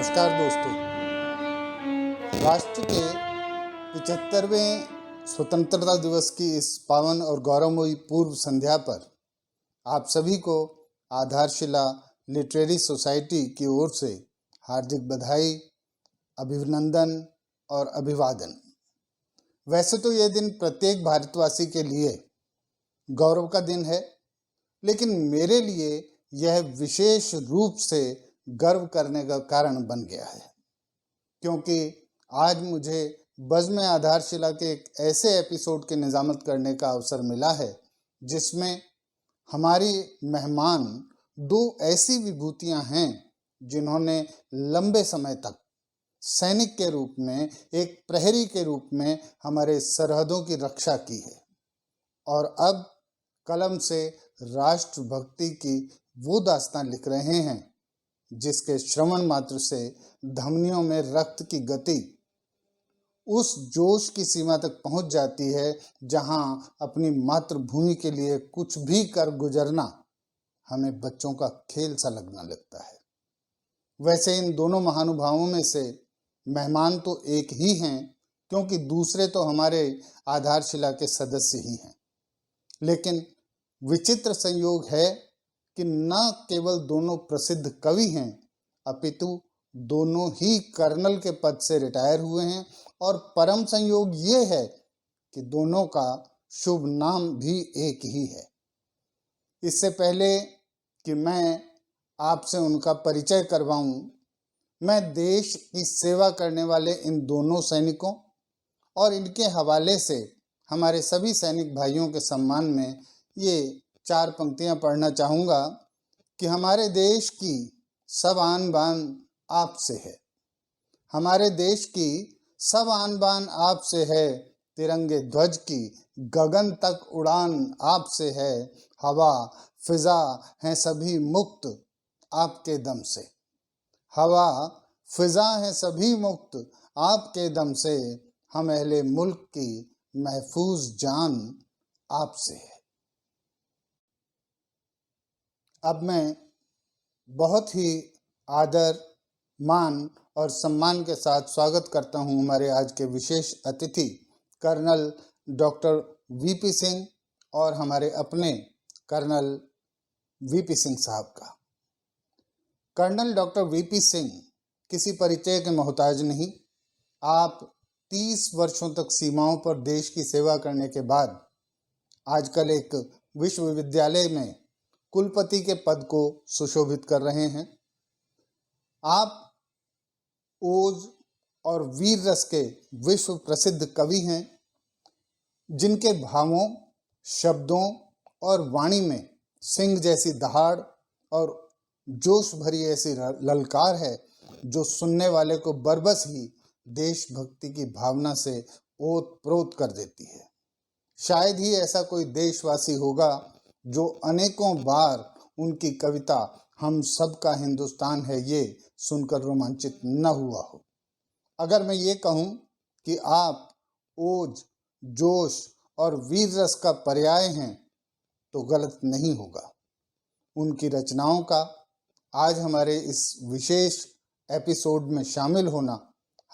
नमस्कार दोस्तों। राष्ट्र के 75वें स्वतंत्रता दिवस की इस पावन और गौरवमयी पूर्व संध्या पर आप सभी को आधारशिला लिटरेरी सोसाइटी की ओर से हार्दिक बधाई, अभिनंदन और अभिवादन। वैसे तो यह दिन प्रत्येक भारतवासी के लिए गौरव का दिन है, लेकिन मेरे लिए यह विशेष रूप से गर्व करने का कारण बन गया है, क्योंकि आज मुझे बज़्म आधारशिला के एक ऐसे एपिसोड की निज़ामत करने का अवसर मिला है जिसमें हमारी मेहमान दो ऐसी विभूतियां हैं जिन्होंने लंबे समय तक सैनिक के रूप में, एक प्रहरी के रूप में हमारे सरहदों की रक्षा की है और अब कलम से राष्ट्रभक्ति की वो दास्तां लिख रहे हैं जिसके श्रवण मात्र से धमनियों में रक्त की गति उस जोश की सीमा तक पहुंच जाती है जहां अपनी मातृभूमि के लिए कुछ भी कर गुजरना हमें बच्चों का खेल सा लगने लगता है। वैसे इन दोनों महानुभावों में से मेहमान तो एक ही हैं, क्योंकि दूसरे तो हमारे आधारशिला के सदस्य ही हैं। लेकिन विचित्र संयोग है कि न केवल दोनों प्रसिद्ध कवि हैं, अपितु दोनों ही कर्नल के पद से रिटायर हुए हैं और परम संयोग ये है कि दोनों का शुभ नाम भी एक ही है। इससे पहले कि मैं आपसे उनका परिचय करवाऊं, मैं देश की सेवा करने वाले इन दोनों सैनिकों और इनके हवाले से हमारे सभी सैनिक भाइयों के सम्मान में ये 4 पंक्तियां पढ़ना चाहूँगा कि हमारे देश की सब आन बान आपसे है, हमारे देश की सब आन बान आपसे है, तिरंगे ध्वज की गगन तक उड़ान आपसे है, हवा फिजा हैं सभी मुक्त आपके दम से, हवा फिजा हैं सभी मुक्त आपके दम से, हम अहले मुल्क की महफूज जान आपसे है। अब मैं बहुत ही आदर, मान और सम्मान के साथ स्वागत करता हूं हमारे आज के विशेष अतिथि कर्नल डॉक्टर वीपी सिंह और हमारे अपने कर्नल वीपी सिंह साहब का। कर्नल डॉक्टर वीपी सिंह किसी परिचय के मोहताज नहीं। आप 30 वर्षों तक सीमाओं पर देश की सेवा करने के बाद आजकल एक विश्वविद्यालय में कुलपति के पद को सुशोभित कर रहे हैं। आप ओज और वीर रस के विश्व प्रसिद्ध कवि हैं, जिनके भावों, शब्दों और वाणी में सिंह जैसी दहाड़ और जोश भरी ऐसी ललकार है जो सुनने वाले को बरबस ही देशभक्ति की भावना से ओत-प्रोत कर देती है। शायद ही ऐसा कोई देशवासी होगा जो अनेकों बार उनकी कविता हम सब का हिंदुस्तान है ये सुनकर रोमांचित न हुआ हो। अगर मैं ये कहूँ कि आप ओज, जोश और वीर रस का पर्याय हैं तो गलत नहीं होगा। उनकी रचनाओं का आज हमारे इस विशेष एपिसोड में शामिल होना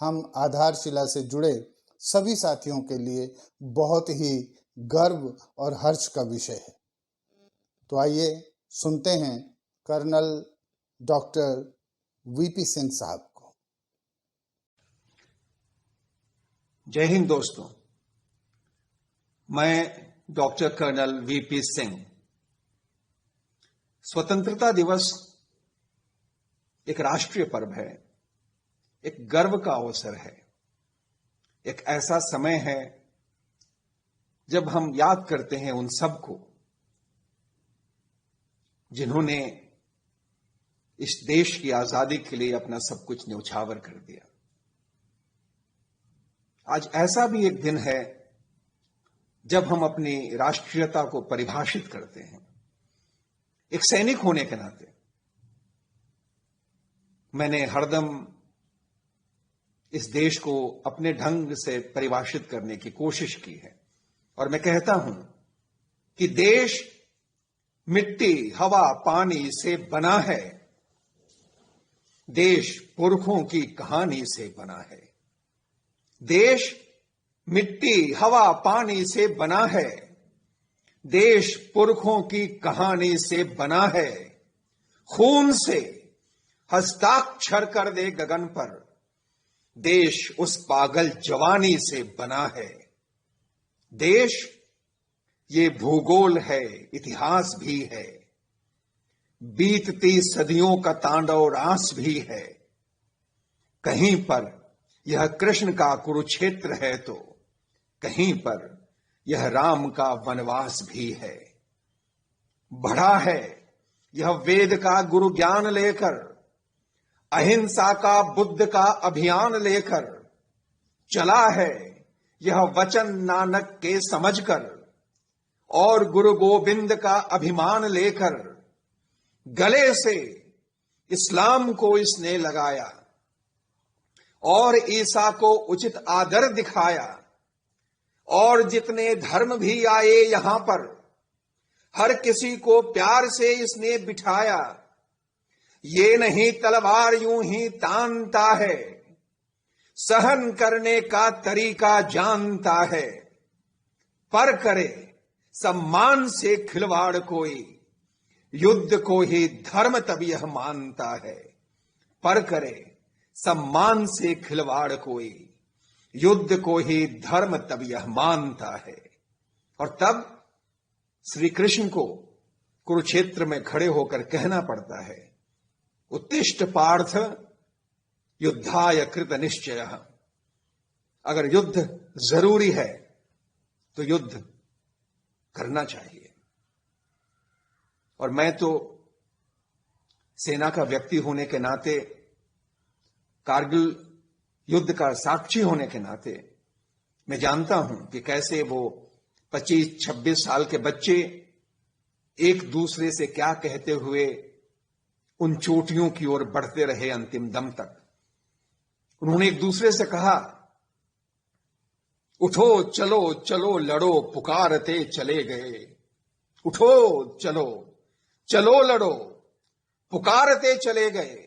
हम आधारशिला से जुड़े सभी साथियों के लिए बहुत ही गर्व और हर्ष का विषय है। तो आइए सुनते हैं कर्नल डॉक्टर वीपी सिंह साहब को। जय हिंद दोस्तों, मैं डॉक्टर कर्नल वीपी सिंह। स्वतंत्रता दिवस एक राष्ट्रीय पर्व है, एक गर्व का अवसर है, एक ऐसा समय है जब हम याद करते हैं उन सबको जिन्होंने इस देश की आजादी के लिए अपना सब कुछ न्यौछावर कर दिया। आज ऐसा भी एक दिन है जब हम अपनी राष्ट्रीयता को परिभाषित करते हैं। एक सैनिक होने के नाते मैंने हरदम इस देश को अपने ढंग से परिभाषित करने की कोशिश की है और मैं कहता हूं कि देश मिट्टी, हवा, पानी से बना है देश पुरखों की कहानी से बना है। देश मिट्टी, हवा, पानी से बना है। देश पुरखों की कहानी से बना है। खून से हस्ताक्षर कर दे गगन पर, देश उस पागल जवानी से बना है। देश ये भूगोल है, इतिहास भी है, बीतती सदियों का तांडव रास भी है। कहीं पर यह कृष्ण का कुरुक्षेत्र है तो कहीं पर यह राम का वनवास भी है। बढ़ा है यह वेद का गुरु ज्ञान लेकर, अहिंसा का बुद्ध का अभियान लेकर। चला है यह वचन नानक के समझकर और गुरु गोविंद का अभिमान लेकर। गले से इस्लाम को इसने लगाया और ईसा को उचित आदर दिखाया। और जितने धर्म भी आए यहां पर, हर किसी को प्यार से इसने बिठाया। ये नहीं तलवार यूं ही तानता है, सहन करने का तरीका जानता है। पर करे सम्मान से खिलवाड़ कोई, युद्ध को ही धर्म तब यह मानता है। पर करे सम्मान से खिलवाड़ कोई, युद्ध को ही धर्म तब यह मानता है। और तब श्री कृष्ण को कुरुक्षेत्र में खड़े होकर कहना पड़ता है, उत्तिष्ठ पार्थ युद्धाय कृत निश्चय। अगर युद्ध जरूरी है तो युद्ध करना चाहिए। और मैं तो सेना का व्यक्ति होने के नाते, कारगिल युद्ध का साक्षी होने के नाते मैं जानता हूं कि कैसे वो 25-26 साल के बच्चे एक दूसरे से क्या कहते हुए उन चोटियों की ओर बढ़ते रहे अंतिम दम तक। उन्होंने एक दूसरे से कहा, उठो चलो चलो लड़ो, पुकारते चले गए। उठो चलो चलो लड़ो, पुकारते चले गए।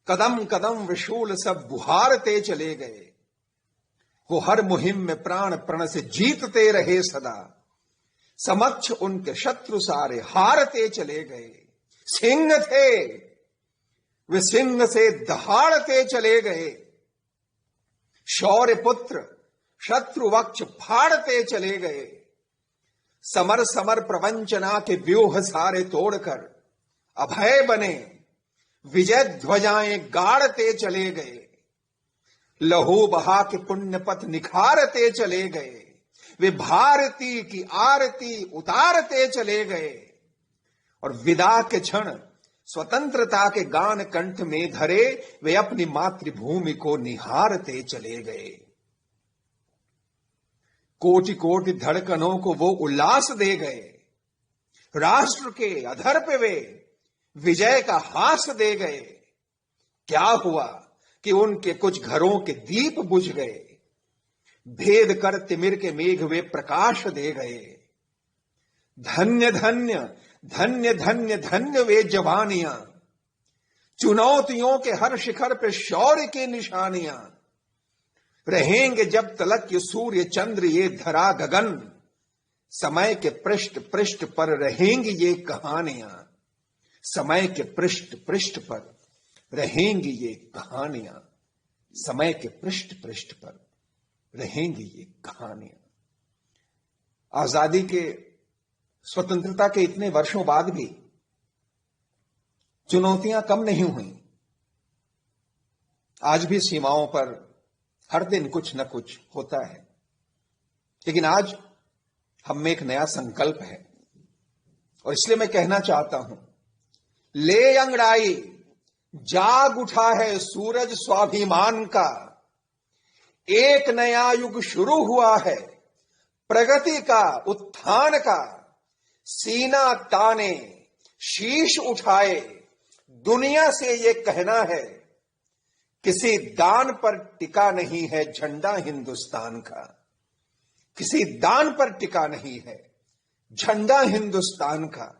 कदम कदम विशूल सब बुहारते चले गए। वो हर मुहिम में प्राण प्रण से जीतते रहे सदा। समक्ष उनके शत्रु सारे हारते चले गए। सिंह थे वे सिंह से दहाड़ते चले गए। शौर्य पुत्र शत्रु वक्ष फाड़ते चले गए। समर समर प्रवंचना के व्यूह सारे तोड़कर अभय बने, विजय ध्वजाएं गाड़ते चले गए। लहू बहा के पुण्य पथ निखारते चले गए। वे भारती की आरती उतारते चले गए। और विदा के क्षण स्वतंत्रता के गान कंठ में धरे, वे अपनी मातृभूमि को निहारते चले गए। कोटि कोटि धड़कनों को वो उल्लास दे गए। राष्ट्र के अधर पे वे विजय का हास दे गए। क्या हुआ कि उनके कुछ घरों के दीप बुझ गए। भेद कर तिमिर के मेघ वे प्रकाश दे गए। धन्य धन्य धन्य धन्य धन्य वे जवानियां, चुनौतियों के हर शिखर पे शौर्य की निशानियां। रहेंगे जब तलक ये सूर्य चंद्र ये धरा गगन, समय के पृष्ठ पृष्ठ पर रहेंगी ये कहानियां। समय के पृष्ठ पृष्ठ पर रहेंगी ये कहानियां। समय के पृष्ठ पृष्ठ पर रहेंगी ये कहानियां। आजादी के, स्वतंत्रता के इतने वर्षों बाद भी चुनौतियां कम नहीं हुई। आज भी सीमाओं पर हर दिन कुछ न कुछ होता है। लेकिन आज हम में एक नया संकल्प है और इसलिए मैं कहना चाहता हूं, ले अंगड़ाई जाग उठा है सूरज स्वाभिमान का। एक नया युग शुरू हुआ है प्रगति का, उत्थान का। सीना ताने शीश उठाए, दुनिया से ये कहना है, किसी दान पर टिका नहीं है झंडा हिंदुस्तान का। किसी दान पर टिका नहीं है झंडा हिंदुस्तान का।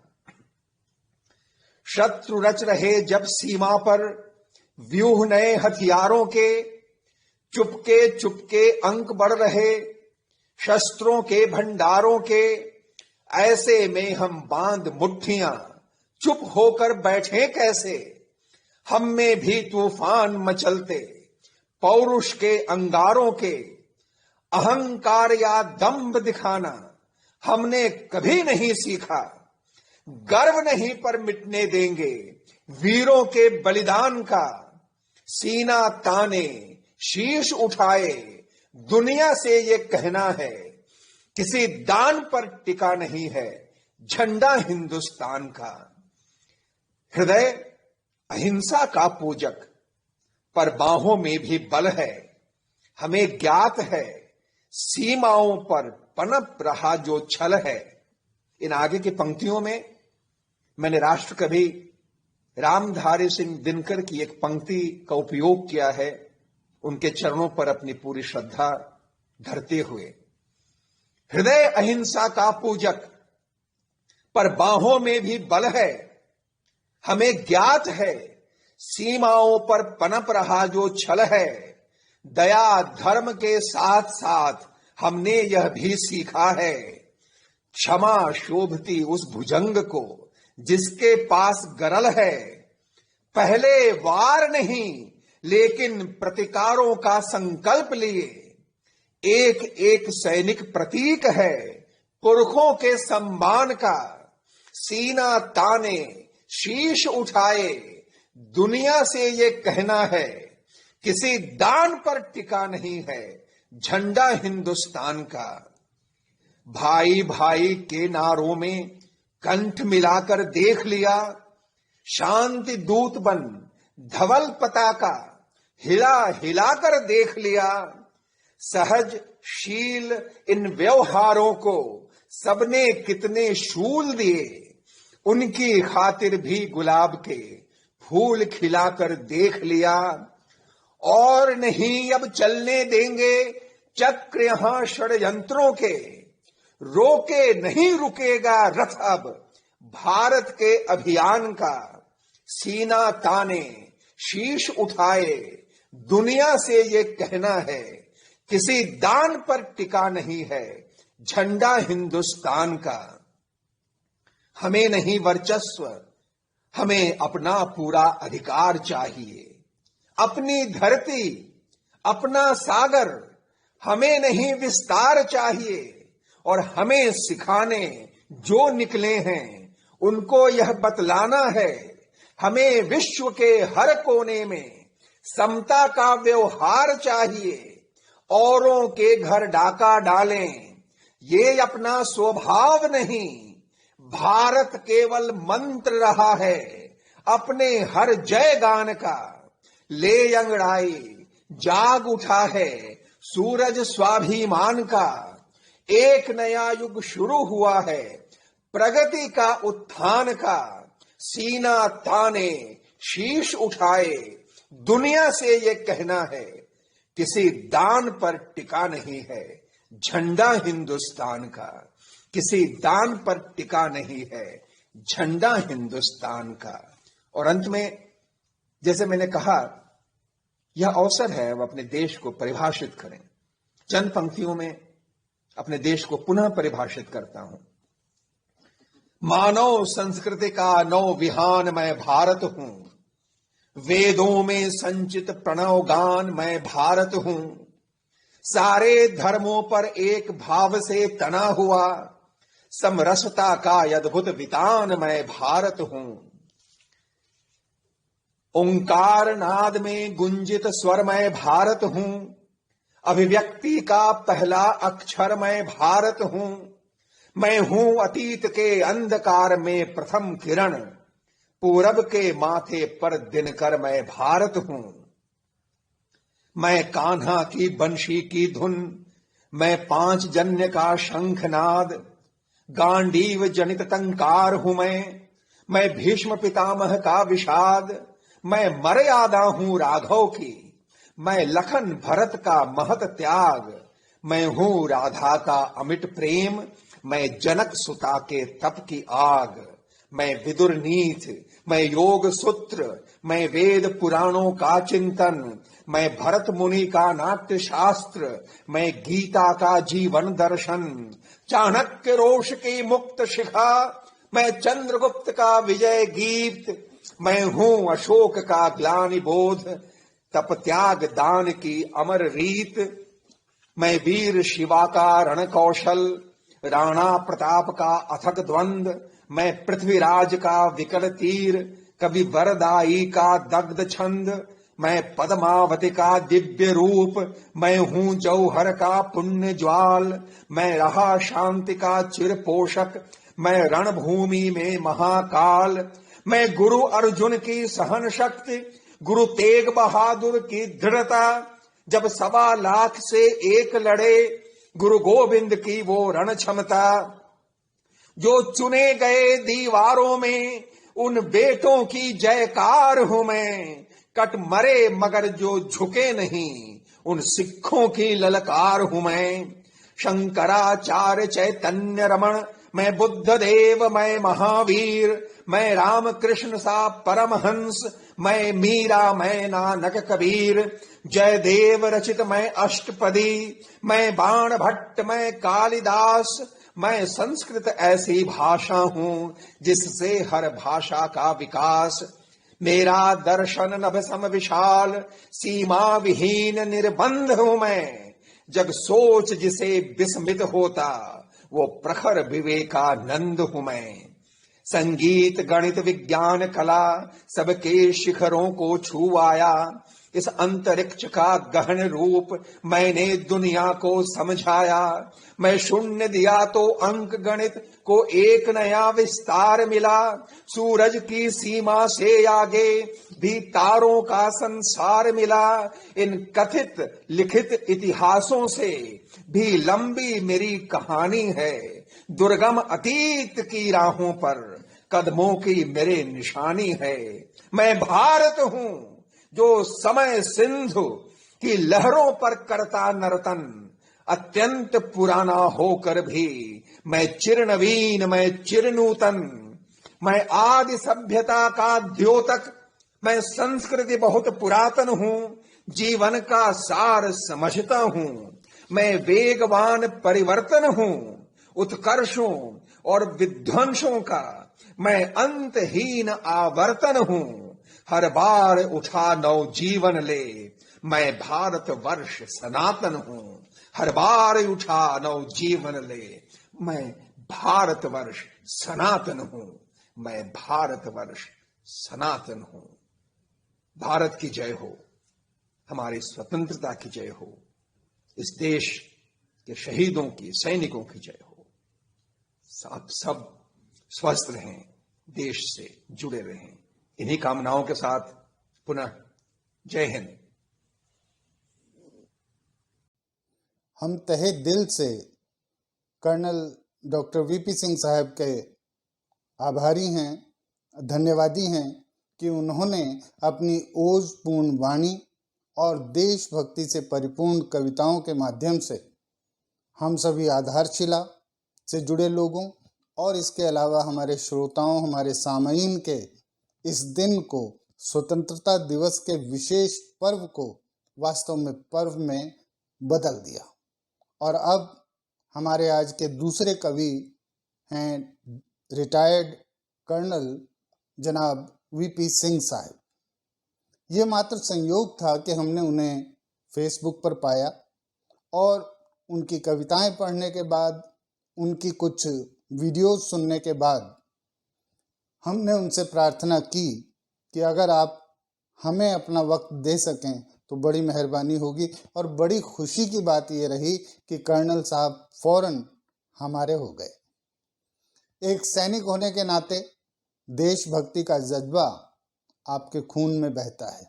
शत्रु रच रहे जब सीमा पर व्यूह नए हथियारों के, चुपके चुपके अंक बढ़ रहे, शस्त्रों के भंडारों के, ऐसे में हम बांध मुट्ठियां चुप होकर बैठे कैसे। हम में भी तूफान मचलते, पौरुष के अंगारों के, अहंकार या दंभ दिखाना हमने कभी नहीं सीखा। गर्व नहीं पर मिटने देंगे वीरों के बलिदान का। सीना ताने शीश उठाए, दुनिया से ये कहना है, किसी दान पर टिका नहीं है झंडा हिंदुस्तान का। हृदय अहिंसा का पूजक, पर बाहों में भी बल है। हमें ज्ञात है सीमाओं पर पनप रहा जो छल है। इन आगे की पंक्तियों में मैंने राष्ट्रकवि रामधारी सिंह दिनकर की एक पंक्ति का उपयोग किया है, उनके चरणों पर अपनी पूरी श्रद्धा धरते हुए। हृदय अहिंसा का पूजक, पर बाहों में भी बल है। हमें ज्ञात है सीमाओं पर पनप रहा जो छल है। दया धर्म के साथ साथ हमने यह भी सीखा है, क्षमा शोभती उस भुजंग को जिसके पास गरल है। पहले वार नहीं लेकिन प्रतिकारों का संकल्प लिए, एक एक सैनिक प्रतीक है पुरखों के सम्मान का। सीना ताने शीश उठाए, दुनिया से ये कहना है, किसी दान पर टिका नहीं है झंडा हिंदुस्तान का। भाई भाई के नारों में कंठ मिलाकर देख लिया, शांति दूत बन धवल पताका हिला हिलाकर देख लिया। सहज शील इन व्यवहारों को सबने कितने शूल दिए, उनकी खातिर भी गुलाब के फूल खिलाकर देख लिया। और नहीं अब चलने देंगे चक्र यहां षड्यंत्रों के, रोके नहीं रुकेगा रथ अब भारत के अभियान का। सीना ताने शीश उठाए, दुनिया से ये कहना है, किसी दान पर टिका नहीं है झंडा हिंदुस्तान का। हमें नहीं वर्चस्व, हमें अपना पूरा अधिकार चाहिए। अपनी धरती, अपना सागर, हमें नहीं विस्तार चाहिए। और हमें सिखाने जो निकले हैं उनको यह बतलाना है, हमें विश्व के हर कोने में समता का व्यवहार चाहिए। औरों के घर डाका डालें ये अपना स्वभाव नहीं, भारत केवल मंत्र रहा है अपने हर जय गान का। ले अंगड़ाई जाग उठा है सूरज स्वाभिमान का, एक नया युग शुरू हुआ है प्रगति का उत्थान का। सीना ताने शीश उठाए, दुनिया से ये कहना है, किसी दान पर टिका नहीं है झंडा हिंदुस्तान का। किसी दान पर टिका नहीं है झंडा हिंदुस्तान का। और अंत में जैसे मैंने कहा, यह अवसर है अब अपने देश को परिभाषित करें। चंद पंक्तियों में अपने देश को पुनः परिभाषित करता हूं। मानव संस्कृति का नौ विहान मैं भारत हूं, वेदों में संचित प्रणव गान मैं भारत हूं। सारे धर्मों पर एक भाव से तना हुआ समरसता का अद्भुत वितान मैं भारत हूं। ओंकार नाद में गुंजित स्वर मैं भारत हूं, अभिव्यक्ति का पहला अक्षर मैं भारत हूं। मैं हूं अतीत के अंधकार में प्रथम किरण, पूरब के माथे पर दिनकर मैं भारत हूं। मैं कान्हा की बंशी की धुन, मैं पांच जन्य का शंखनाद, गांडीव जनित टंकार हूं मैं भीष्म पितामह का विषाद। मैं मर्यादा हूं राघव की, मैं लखन भरत का महत त्याग। मैं हूं राधा का अमिट प्रेम, मैं जनक सुता के तप की आग। मैं विदुर नीथ, मैं योग सूत्र, मैं वेद पुराणों का चिंतन, मैं भरत मुनि का नाट्य शास्त्र, मैं गीता का जीवन दर्शन, चाणक्य रोष की मुक्त शिखा, मैं चंद्रगुप्त का विजय गीत, मैं हूं अशोक का ग्लानि बोध, तप त्याग दान की अमर रीत, मैं वीर शिवा का रण कौशल, राणा प्रताप का अथक द्वंद, मैं पृथ्वीराज का विकल तीर, कवि वरदाई का दग्ध छंद, मैं पद्मावती का दिव्य रूप, मैं हूं जौहर का पुण्य ज्वाल, मैं रहा शांति का चिर पोषक, मैं रणभूमि में महाकाल, मैं गुरु अर्जुन की सहन शक्ति, गुरु तेग बहादुर की दृढ़ता, जब 1.25 से एक लड़े, गुरु गोविंद की वो रण क्षमता, जो चुने गए दीवारों में उन बेटों की जयकार हूं मैं, कट मरे मगर जो झुके नहीं उन सिखों की ललकार हूं मैं। शंकराचार्य चैतन्य रमण, मैं बुद्ध देव, मैं महावीर, मैं राम कृष्ण सा परमहंस, मैं मीरा, मैं नानक कबीर, जयदेव रचित मैं अष्टपदी, मैं बाण भट्ट, मैं कालिदास, मैं संस्कृत ऐसी भाषा हूं जिससे हर भाषा का विकास, मेरा दर्शन नभ सम विशाल, सीमा विहीन निर्बंध हूं मैं, जग सोच जिसे विस्मित होता वो प्रखर विवेकानंद हूं मैं। संगीत गणित विज्ञान कला सबके शिखरों को छू आया, इस अंतरिक्ष का गहन रूप मैंने दुनिया को समझाया, मैं शून्य दिया तो अंक गणित को एक नया विस्तार मिला, सूरज की सीमा से आगे भी तारों का संसार मिला, इन कथित लिखित इतिहासों से भी लंबी मेरी कहानी है, दुर्गम अतीत की राहों पर कदमों की मेरे निशानी है। मैं भारत हूं जो समय सिंधु की लहरों पर करता नर्तन, अत्यंत पुराना होकर भी मैं चिरनवीन, मैं चिरनूतन, मैं आदि सभ्यता का द्योतक, मैं संस्कृति बहुत पुरातन हूं, जीवन का सार समझता हूं, मैं वेगवान परिवर्तन हूं, उत्कर्षों और विध्वंसों का मैं अंतहीन आवर्तन हूं, हर बार उठा नव जीवन ले, मैं भारत वर्ष सनातन हूं, हर बार उठा नव जीवन ले, मैं भारत वर्ष सनातन हूं, मैं भारत वर्ष सनातन हूं। भारत की जय हो, हमारी स्वतंत्रता की जय हो, इस देश के शहीदों की, सैनिकों की जय हो। आप सब स्वस्थ रहें, देश से जुड़े रहें, इन्हीं कामनाओं के साथ पुनः जय हिंद। हम तहे दिल से कर्नल डॉक्टर वीपी सिंह साहब के आभारी हैं, धन्यवादी हैं कि उन्होंने अपनी ओजपूर्ण वाणी और देशभक्ति से परिपूर्ण कविताओं के माध्यम से हम सभी आधारशिला से जुड़े लोगों और इसके अलावा हमारे श्रोताओं, हमारे सामईन के इस दिन को, स्वतंत्रता दिवस के विशेष पर्व को वास्तव में पर्व में बदल दिया। और अब हमारे आज के दूसरे कवि हैं रिटायर्ड कर्नल जनाब वीपी सिंह साहब। ये मात्र संयोग था कि हमने उन्हें फेसबुक पर पाया और उनकी कविताएं पढ़ने के बाद, उनकी कुछ वीडियोस सुनने के बाद हमने उनसे प्रार्थना की कि अगर आप हमें अपना वक्त दे सकें तो बड़ी मेहरबानी होगी। और बड़ी खुशी की बात ये रही कि कर्नल साहब फौरन हमारे हो गए। एक सैनिक होने के नाते देशभक्ति का जज्बा आपके खून में बहता है,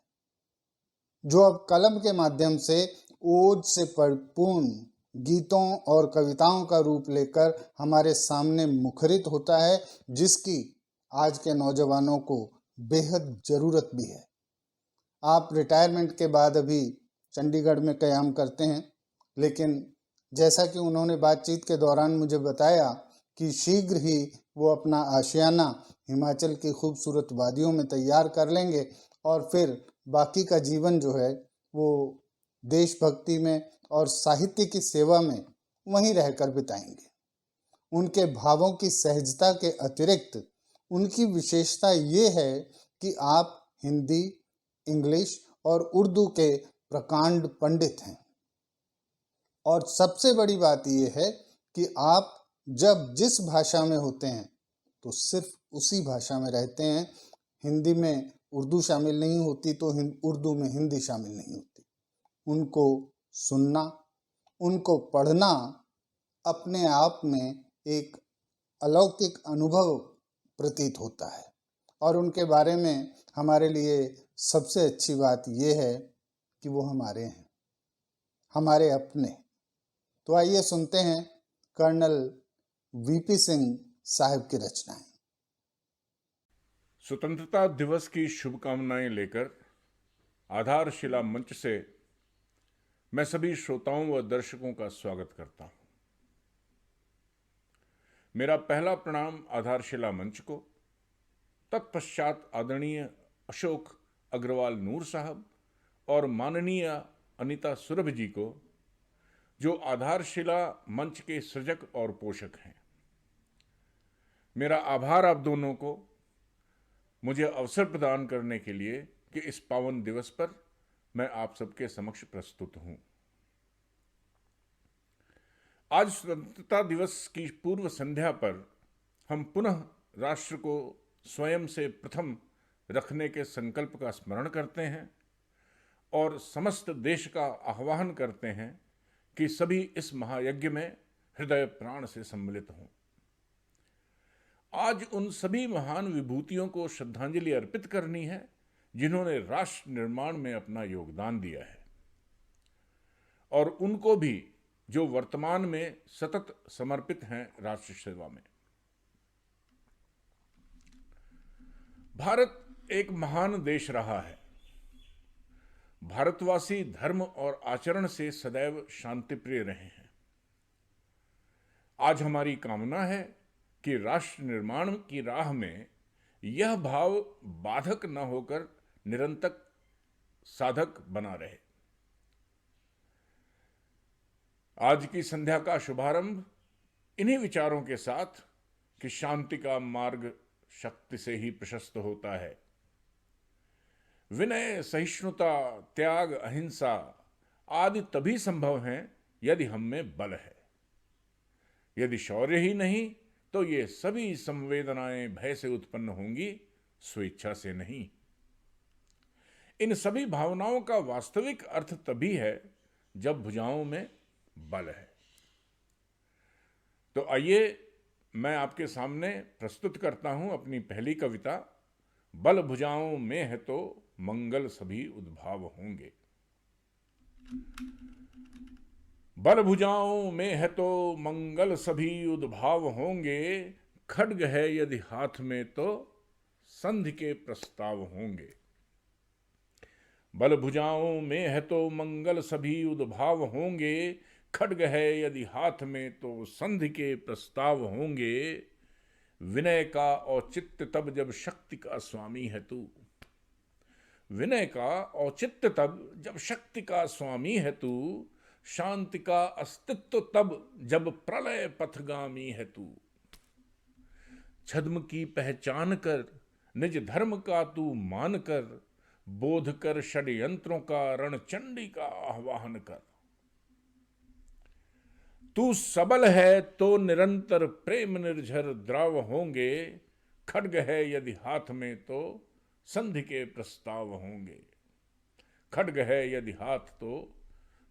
जो अब कलम के माध्यम से ओज से परिपूर्ण गीतों और कविताओं का रूप लेकर हमारे सामने मुखरित होता है, जिसकी आज के नौजवानों को बेहद ज़रूरत भी है। आप रिटायरमेंट के बाद अभी चंडीगढ़ में क़याम करते हैं, लेकिन जैसा कि उन्होंने बातचीत के दौरान मुझे बताया कि शीघ्र ही वो अपना आशियाना हिमाचल की खूबसूरत वादियों में तैयार कर लेंगे और फिर बाकी का जीवन जो है वो देशभक्ति में और साहित्य की सेवा में वहीं रहकर बिताएंगे। उनके भावों की सहजता के अतिरिक्त उनकी विशेषता ये है कि आप हिंदी, इंग्लिश और उर्दू के प्रकांड पंडित हैं। और सबसे बड़ी बात यह है कि आप जब जिस भाषा में होते हैं तो सिर्फ उसी भाषा में रहते हैं। हिंदी में उर्दू शामिल नहीं होती तो उर्दू में हिंदी शामिल नहीं होती। उनको सुनना, उनको पढ़ना अपने आप में एक अलौकिक अनुभव प्रतीत होता है। और उनके बारे में हमारे लिए सबसे अच्छी बात यह है कि वो हमारे हैं, हमारे अपने। तो आइए सुनते हैं कर्नल वीपी सिंह साहब की रचनाएं। स्वतंत्रता दिवस की शुभकामनाएं लेकर आधारशिला मंच से मैं सभी श्रोताओं व दर्शकों का स्वागत करता हूं। मेरा पहला प्रणाम आधारशिला मंच को, तत्पश्चात आदरणीय अशोक अग्रवाल नूर साहब और माननीय अनीता सुरभ जी को, जो आधारशिला मंच के सृजक और पोषक हैं। मेरा आभार आप दोनों को मुझे अवसर प्रदान करने के लिए कि इस पावन दिवस पर मैं आप सबके समक्ष प्रस्तुत हूं। आज स्वतंत्रता दिवस की पूर्व संध्या पर हम पुनः राष्ट्र को स्वयं से प्रथम रखने के संकल्प का स्मरण करते हैं और समस्त देश का आह्वान करते हैं कि सभी इस महायज्ञ में हृदय प्राण से सम्मिलित हों। आज उन सभी महान विभूतियों को श्रद्धांजलि अर्पित करनी है जिन्होंने राष्ट्र निर्माण में अपना योगदान दिया है, और उनको भी जो वर्तमान में सतत समर्पित हैं राष्ट्र सेवा में। भारत एक महान देश रहा है। भारतवासी धर्म और आचरण से सदैव शांतिप्रिय रहे हैं। आज हमारी कामना है कि राष्ट्र निर्माण की राह में यह भाव बाधक न होकर निरंतर साधक बना रहे। आज की संध्या का शुभारंभ इन्हीं विचारों के साथ कि शांति का मार्ग शक्ति से ही प्रशस्त होता है। विनय, सहिष्णुता, त्याग, अहिंसा आदि तभी संभव हैं यदि हम में बल है। यदि शौर्य ही नहीं तो ये सभी संवेदनाएं भय से उत्पन्न होंगी, स्वेच्छा से नहीं। इन सभी भावनाओं का वास्तविक अर्थ तभी है जब भुजाओं में बल है। तो आइए मैं आपके सामने प्रस्तुत करता हूं अपनी पहली कविता, बल भुजाओं में है तो मंगल सभी उद्भाव होंगे। बल भुजाओं में है तो मंगल सभी उद्भाव होंगे, खड्ग है यदि हाथ में तो संधि के प्रस्ताव होंगे। बल भुजाओं में है तो मंगल सभी उद्भाव होंगे, खड्ग है यदि हाथ में तो संधि के प्रस्ताव होंगे। विनय का औचित्य तब जब शक्ति का स्वामी है तू। विनय का औचित्य तब जब शक्ति का स्वामी है तू। शांति का अस्तित्व तब जब प्रलय पथगामी है तू। छद्म की पहचान कर निज धर्म का तू मान कर, बोध कर षड्यंत्रों का रणचंडी का आह्वान कर। तू सबल है तो निरंतर प्रेम निर्झर द्राव होंगे, खड्ग है यदि हाथ में तो संधि के प्रस्ताव होंगे। खड्ग है यदि हाथ तो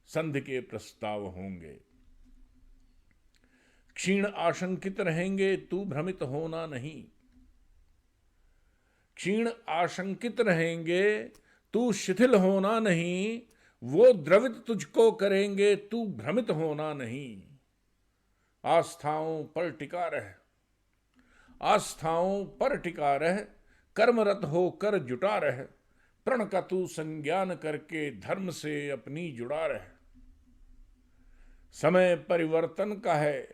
संधि के प्रस्ताव होंगे। क्षीण आशंकित रहेंगे तू भ्रमित होना नहीं। क्षीण आशंकित रहेंगे तू शिथिल होना नहीं। वो द्रवित तुझको करेंगे तू भ्रमित होना नहीं। आस्थाओं पर टिका रह, आस्थाओं पर टिका रह, कर्मरत होकर जुटा रह। प्रण का तू संज्ञान करके धर्म से अपनी जुड़ा रह। समय परिवर्तन का है,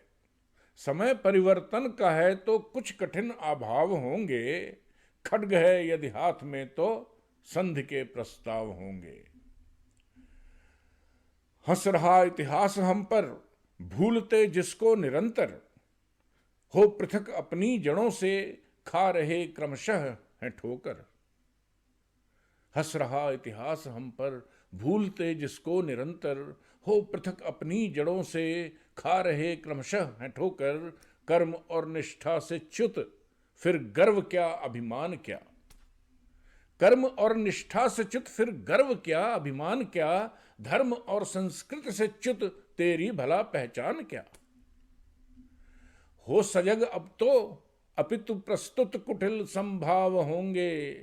समय परिवर्तन का है तो कुछ कठिन अभाव होंगे, खड्ग है यदि हाथ में तो संधि के प्रस्ताव होंगे। हंस रहा इतिहास हम पर, भूलते जिसको निरंतर, हो पृथक अपनी जड़ों से, खा रहे क्रमशः हैं ठोकर। हंस रहा इतिहास हम पर, भूलते जिसको निरंतर, हो पृथक अपनी जड़ों से, खा रहे क्रमशः हैं ठोकर। कर्म और निष्ठा से च्युत, फिर गर्व क्या अभिमान क्या। कर्म और निष्ठा से च्युत फिर गर्व क्या अभिमान क्या। धर्म और संस्कृति से च्युत तेरी भला पहचान क्या। हो सजग अब तो अपितु प्रस्तुत कुटिल संभाव होंगे।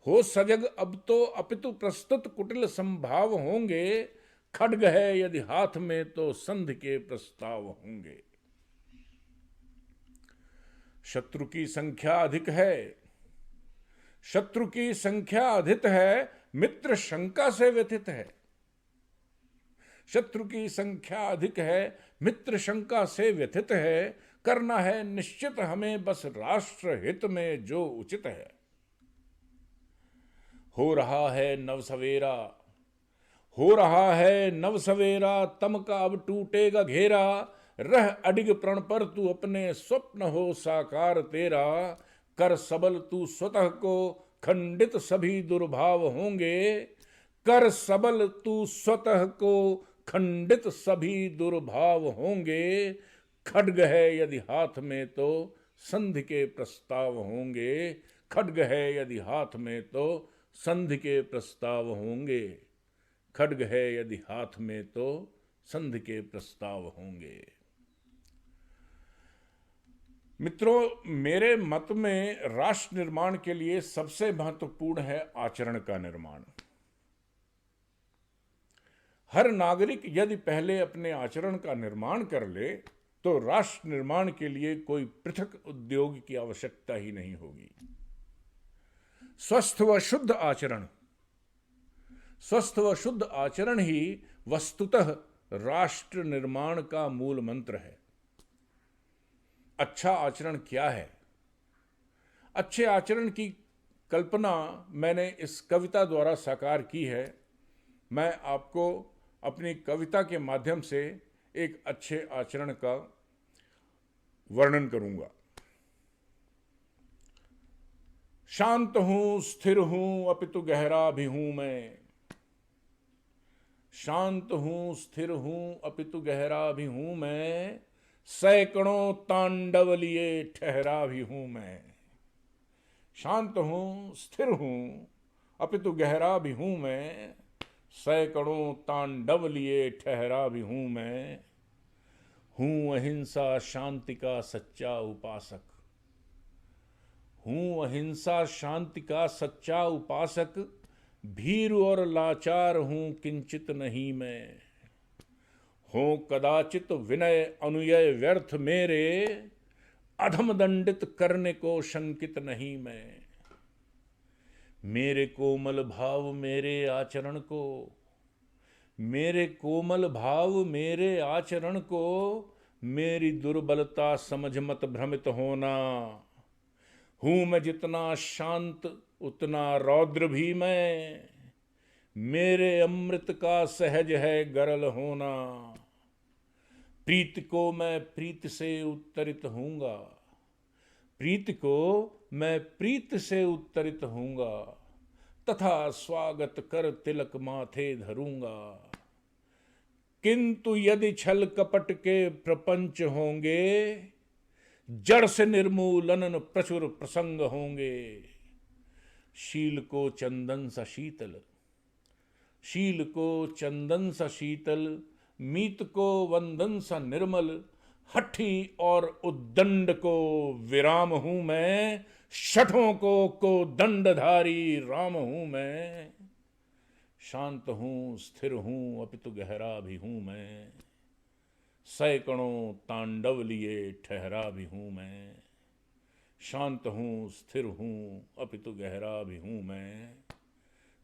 हो सजग अब तो अपितु प्रस्तुत कुटिल संभाव होंगे। खड्ग है यदि हाथ में तो संधि के प्रस्ताव होंगे। शत्रु की संख्या अधिक है, शत्रु की संख्या अधिक है, मित्र शंका से व्यथित है। शत्रु की संख्या अधिक है, मित्र शंका से व्यथित है। करना है निश्चित हमें बस राष्ट्र हित में जो उचित है। हो रहा है नव सवेरा, हो रहा है नव सवेरा, तम का अब टूटेगा घेरा। रह अडिग प्रण पर तू अपने स्वप्न हो साकार तेरा। कर सबल तू स्वतः को, खंडित सभी दुर्भाव होंगे। कर सबल तू स्वतः को, खंडित सभी दुर्भाव होंगे। खड्ग है यदि हाथ में तो संधि के प्रस्ताव होंगे। खड्ग है यदि हाथ में तो संधि के प्रस्ताव होंगे। खड्ग है यदि हाथ में तो संधि के प्रस्ताव होंगे। मित्रों, मेरे मत में राष्ट्र निर्माण के लिए सबसे महत्वपूर्ण है आचरण का निर्माण। हर नागरिक यदि पहले अपने आचरण का निर्माण कर ले तो राष्ट्र निर्माण के लिए कोई पृथक उद्योग की आवश्यकता ही नहीं होगी। स्वस्थ व शुद्ध आचरण, स्वस्थ व शुद्ध आचरण ही वस्तुतः राष्ट्र निर्माण का मूल मंत्र है। अच्छा आचरण क्या है? अच्छे आचरण की कल्पना मैंने इस कविता द्वारा साकार की है। मैं आपको अपनी कविता के माध्यम से एक अच्छे आचरण का वर्णन करूंगा। शांत हूं, स्थिर हूं, अपितु गहरा भी हूं मैं। शांत हूं, स्थिर हूं, अपितु गहरा भी हूं मैं। सैकड़ों तांडव लिए ठहरा भी हूं मैं। शांत हूं, स्थिर हूं, अपितु गहरा भी हूं मैं। सैकड़ों तांडव लिए ठहरा भी हूं मैं। हूं अहिंसा शांति का सच्चा उपासक। हूं अहिंसा शांति का सच्चा उपासक। भीरु और लाचार हूं किंचित नहीं मैं। हो कदाचित विनय अनुयय व्यर्थ मेरे। अधम दंडित करने को शंकित नहीं मैं। मेरे कोमल भाव मेरे आचरण को, मेरे कोमल भाव मेरे आचरण को, मेरी दुर्बलता समझ मत भ्रमित होना। हूं मैं जितना शांत उतना रौद्र भी मैं। मेरे अमृत का सहज है गरल होना। प्रीति को मैं प्रीति से उत्तरित हूंगा। प्रीति को मैं प्रीति से उत्तरित हूंगा। तथा स्वागत कर तिलक माथे धरूंगा। किंतु यदि छल कपट के प्रपंच होंगे, जड़ से निर्मूलन प्रचुर प्रसंग होंगे। शील को चंदन सा शीतल, शील को चंदन सा शीतल, मीत को वंदन सा निर्मल। हठी और उद्दंड को विराम हूं मैं। शठों को दंडधारी राम हूं मैं। शांत हूं, स्थिर हूं, अपितु गहरा भी हूं मैं। सैकड़ों तांडव लिए ठहरा भी हूं मैं। शांत हूं, स्थिर हूं, अपितु गहरा भी हूं मैं।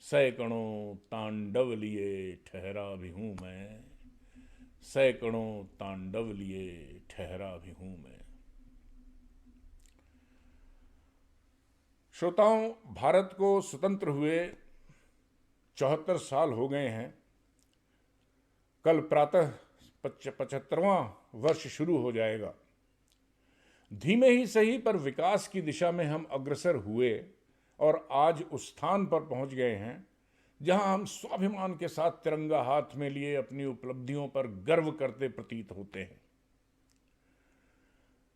सैकड़ों तांडव लिए ठहरा भी हूं मैं। सैकड़ों तांडव लिए ठहरा भी हूं मैं। श्रोताओं, भारत को स्वतंत्र हुए 74 साल हो गए हैं। कल प्रातः 75वां वर्ष शुरू हो जाएगा। धीमे ही सही पर विकास की दिशा में हम अग्रसर हुए और आज उस स्थान पर पहुंच गए हैं जहां हम स्वाभिमान के साथ तिरंगा हाथ में लिए अपनी उपलब्धियों पर गर्व करते प्रतीत होते हैं।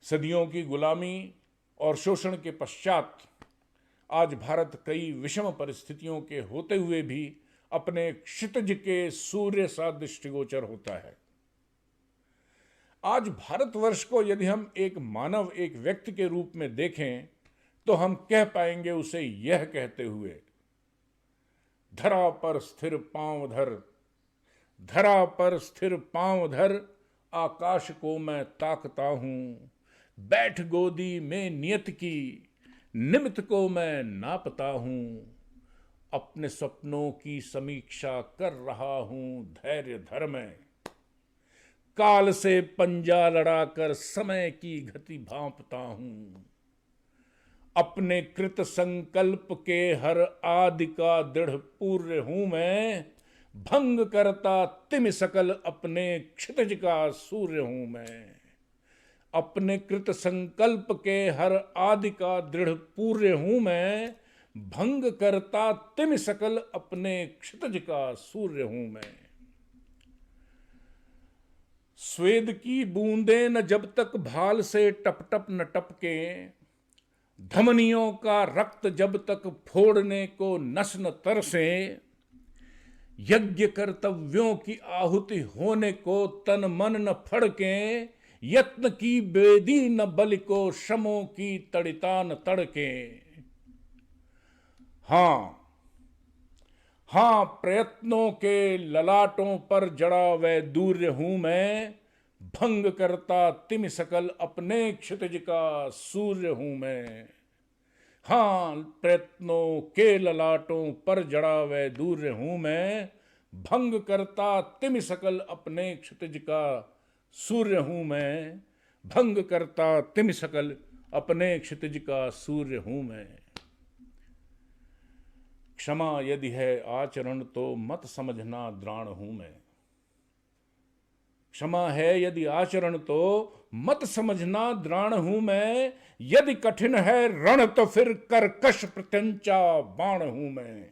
सदियों की गुलामी और शोषण के पश्चात आज भारत कई विषम परिस्थितियों के होते हुए भी अपने क्षितिज के सूर्य सा दृष्टिगोचर होता है। आज भारतवर्ष को यदि हम एक मानव, एक व्यक्ति के रूप में देखें तो हम कह पाएंगे उसे यह कहते हुए, धरा पर स्थिर पांव धर, धरा पर स्थिर पांव धर, आकाश को मैं ताकता हूं, बैठ गोदी में नियत की, निमित को मैं नापता हूं, अपने सपनों की समीक्षा कर रहा हूं धैर्य धर मैं, काल से पंजा लड़ाकर समय की गति भांपता हूं, अपने कृत संकल्प के हर आदि का दृढ़ पूर्य हूं मैं, भंग करता तिम सकल अपने क्षितिज का सूर्य हूं मैं, अपने कृत संकल्प के हर आदि का दृढ़ पूर्य हूं मैं, भंग करता तिम सकल अपने क्षितिज का सूर्य हूं मैं। स्वेद की बूंदें न जब तक भाल से टप टप न टपके, धमनियों का रक्त जब तक फोड़ने को नस न तरसे, यज्ञ कर्तव्यों की आहुति होने को तन मन न फड़के, यत्न की बेदी न बलि को श्रमों की तड़िता न तड़के। हाँ, प्रयत्नों के ललाटों पर जड़ा वह दूर्य हूं मैं, भंग करता तिम सकल अपने क्षितिज का सूर्य हूं मैं। हाँ, प्रयत्नों के ललाटों पर जड़ा वह दूर्य हूं मैं, भंग करता तिम सकल अपने क्षितिज का सूर्य हूं मैं, भंग करता तिम सकल अपने क्षितिज का सूर्य हूं मैं। क्षमा यदि है आचरण तो मत समझना द्राण हूं मैं। क्षमा है यदि आचरण तो मत समझना द्राण हूं मैं, यदि कठिन है रण तो फिर कर्कश प्रत्यंचा बाण हूं मैं।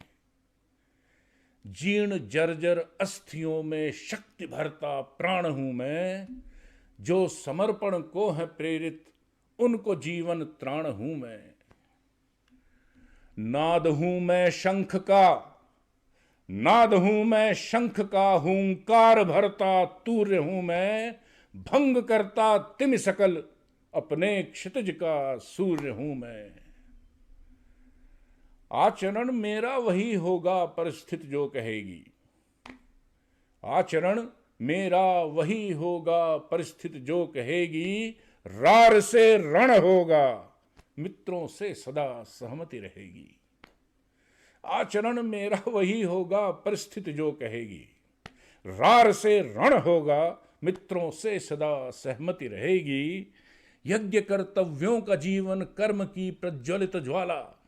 जीर्ण जर्जर अस्थियों में शक्ति भरता प्राण हूं मैं, जो समर्पण को है प्रेरित उनको जीवन त्राण हूं मैं। नाद हूं मैं शंख का, नाद हूं मैं शंख का, हुंकार भरता तूर्य हूं मैं, भंग करता तिम सकल अपने क्षितिज का सूर्य हूं मैं। आचरण मेरा वही होगा परिस्थिति जो कहेगी, आचरण मेरा वही होगा परिस्थिति जो कहेगी, रार से रण होगा मित्रों से सदा सहमति रहेगी। आचरण मेरा वही होगा परिस्थिति जो कहेगी, रार से रण होगा मित्रों से सदा सहमति रहेगी। यज्ञ कर्तव्यों का जीवन कर्म की प्रज्वलित ज्वाला,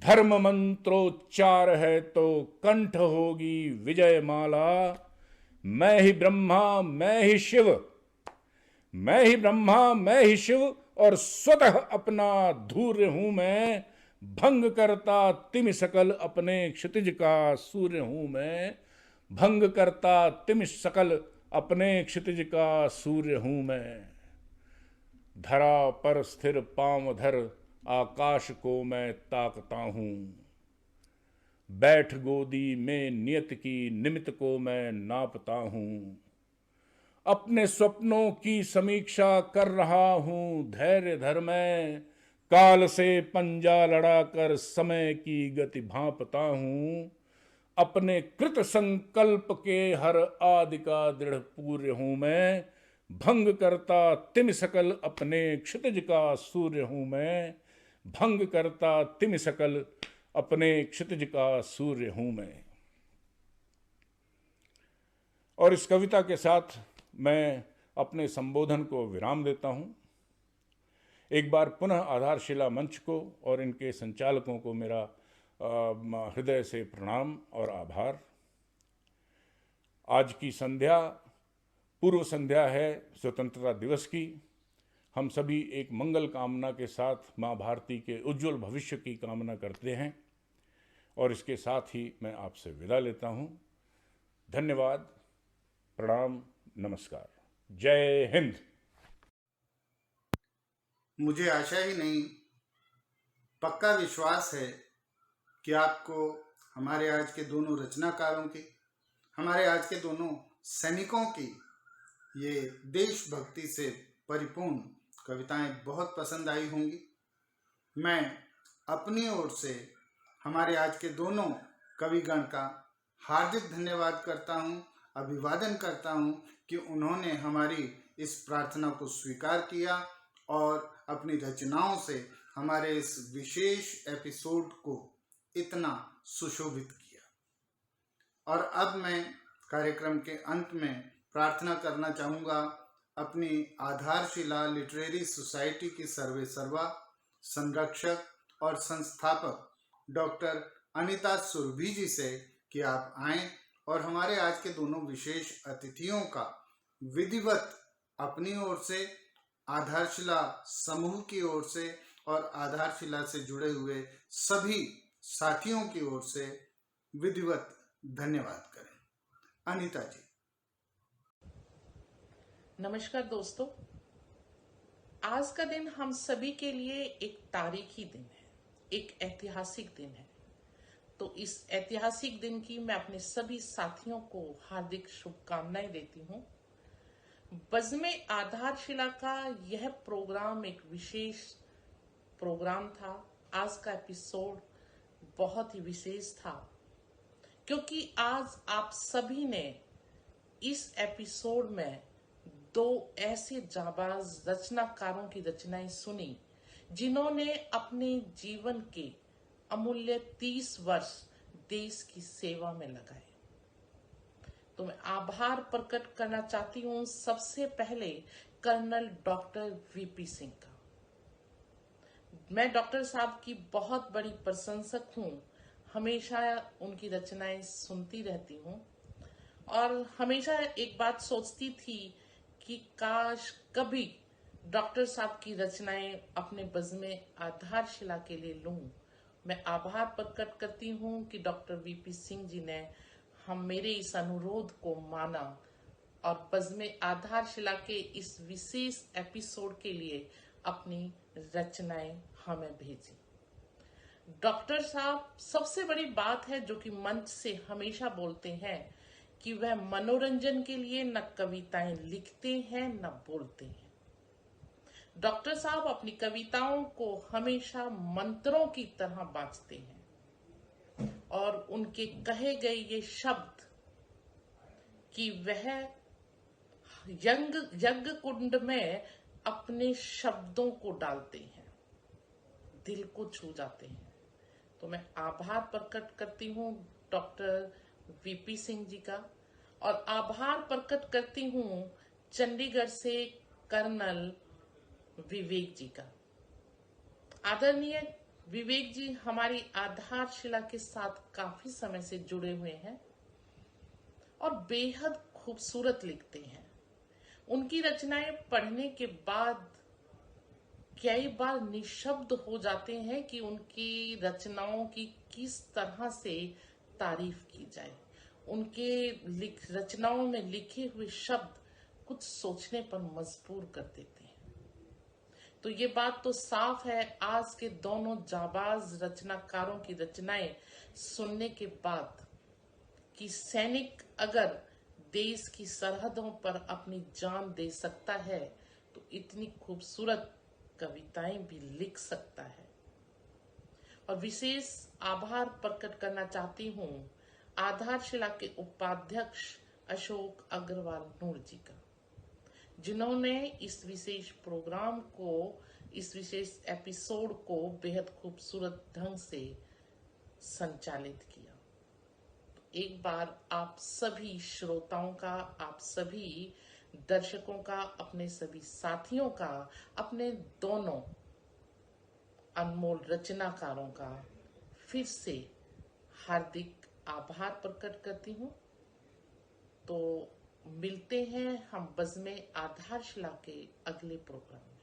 धर्म मंत्रोच्चार है तो कंठ होगी विजय माला। मैं ही ब्रह्मा मैं ही शिव, मैं ही ब्रह्मा मैं ही शिव, और स्वतः अपना धूर्य हूं मैं, भंग करता तिम सकल अपने क्षितिज का सूर्य हूं मैं, भंग करता तिम सकल अपने क्षितिज का सूर्य हूं मैं। धरा पर स्थिर पांव धर, आकाश को मैं ताकता हूं, बैठ गोदी में नियत की, निमित को मैं नापता हूं, अपने स्वप्नों की समीक्षा कर रहा हूं धैर्य धर मैं, काल से पंजा लड़ाकर समय की गति भांपता हूं, अपने कृत संकल्प के हर आदि का दृढ़ पूर्य हूं मैं, भंग करता तिम सकल अपने क्षितिज का सूर्य हूं मैं, भंग करता तिम सकल अपने क्षितिज का सूर्य हूं मैं। और इस कविता के साथ मैं अपने संबोधन को विराम देता हूँ। एक बार पुनः आधारशिला मंच को और इनके संचालकों को मेरा हृदय से प्रणाम और आभार। आज की संध्या पूर्व संध्या है स्वतंत्रता दिवस की। हम सभी एक मंगल कामना के साथ माँ भारती के उज्जवल भविष्य की कामना करते हैं और इसके साथ ही मैं आपसे विदा लेता हूँ। धन्यवाद, प्रणाम, नमस्कार, जय हिंद। मुझे आशा ही नहीं, पक्का विश्वास है कि आपको हमारे आज के दोनों रचनाकारों की, हमारे आज के दोनों सैनिकों की ये देशभक्ति से परिपूर्ण कविताएं बहुत पसंद आई होंगी। मैं अपनी ओर से हमारे आज के दोनों कविगण का हार्दिक धन्यवाद करता हूं, अभिवादन करता हूं कि उन्होंने हमारी इस प्रार्थना को स्वीकार किया और अपनी रचनाओं से हमारे इस विशेष एपिसोड को इतना सुशोभित किया। और अब मैं कार्यक्रम के अंत में प्रार्थना करना चाहूँगा अपनी आधारशिला लिटरेरी सोसाइटी की सर्वे सर्वा संरक्षक और संस्थापक डॉक्टर अनिता सुरभि जी से कि आप आएं और हमारे आज के दोनों विशेष अतिथियों का विधिवत अपनी ओर से, आधारशिला समूह की ओर से और आधारशिला से जुड़े हुए सभी साथियों की ओर से विधिवत धन्यवाद करें। अनिता जी। नमस्कार दोस्तों, आज का दिन हम सभी के लिए एक तारीखी दिन है, एक ऐतिहासिक दिन है। तो इस ऐतिहासिक दिन की मैं अपने सभी साथियों को हार्दिक शुभकामनाएं देती हूँ। बज़्म आधारशिला का यह प्रोग्राम एक विशेष प्रोग्राम था। आज का एपिसोड बहुत ही विशेष था क्योंकि आज आप सभी ने इस एपिसोड में दो ऐसे जाबाज रचनाकारों की रचनाएं सुनी जिन्होंने अपने जीवन के अमूल्य 30 वर्ष देश की सेवा में लगाए। तो मैं आभार प्रकट करना चाहती हूँ सबसे पहले कर्नल डॉक्टर वीपी सिंह का। मैं डॉक्टर साहब की बहुत बड़ी प्रशंसक हूँ, हमेशा उनकी रचनाएं सुनती रहती हूँ और हमेशा एक बात सोचती थी कि काश कभी डॉक्टर साहब की रचनाएं अपने बज़्म आधारशिला के लिए लूं। मैं आभार प्रकट करती हूं कि डॉक्टर वीपी सिंह जी ने हम मेरे इस अनुरोध को माना और बज़्म आधारशिला के इस विशेष एपिसोड के लिए अपनी रचनाएं हमें भेजी। डॉक्टर साहब सबसे बड़ी बात है जो कि मंच से हमेशा बोलते हैं कि वह मनोरंजन के लिए न कविताएं लिखते हैं न बोलते हैं। डॉक्टर साहब अपनी कविताओं को हमेशा मंत्रों की तरह बांचते हैं और उनके कहे गए ये शब्द कि वह यज्ञ कुंड में अपने शब्दों को डालते हैं, दिल को छू जाते हैं। तो मैं आभार प्रकट करती हूँ डॉक्टर वीपी सिंह जी का और आभार प्रकट करती हूँ चंडीगढ़ से कर्नल विवेक जी का। आदरणीय विवेक जी हमारी आधारशिला के साथ काफी समय से जुड़े हुए हैं और बेहद खूबसूरत लिखते हैं। उनकी रचनाएं पढ़ने के बाद कई बार निशब्द हो जाते हैं कि उनकी रचनाओं की किस तरह से तारीफ की जाए। उनके रचनाओं में लिखे हुए शब्द कुछ सोचने पर मजबूर कर देते हैं। तो ये बात तो साफ है, आज के दोनों जाबाज रचनाकारों की रचनाएं सुनने के बाद कि सैनिक अगर देश की सरहदों पर अपनी जान दे सकता है तो इतनी खूबसूरत कविताएं भी लिख सकता है। और विशेष आभार प्रकट करना चाहती हूँ आधारशिला के उपाध्यक्ष अशोक अग्रवाल नूर जी का, जिन्होंने इस विशेष प्रोग्राम को, इस विशेष एपिसोड को बेहद खूबसूरत ढंग से संचालित किया। तो एक बार आप सभी श्रोताओं का, आप सभी दर्शकों का, अपने सभी साथियों का, अपने दोनों अनमोल रचनाकारों का फिर से हार्दिक आभार प्रकट करती हूँ। तो मिलते हैं हम बज़्म आधारशिला के अगले प्रोग्राम में।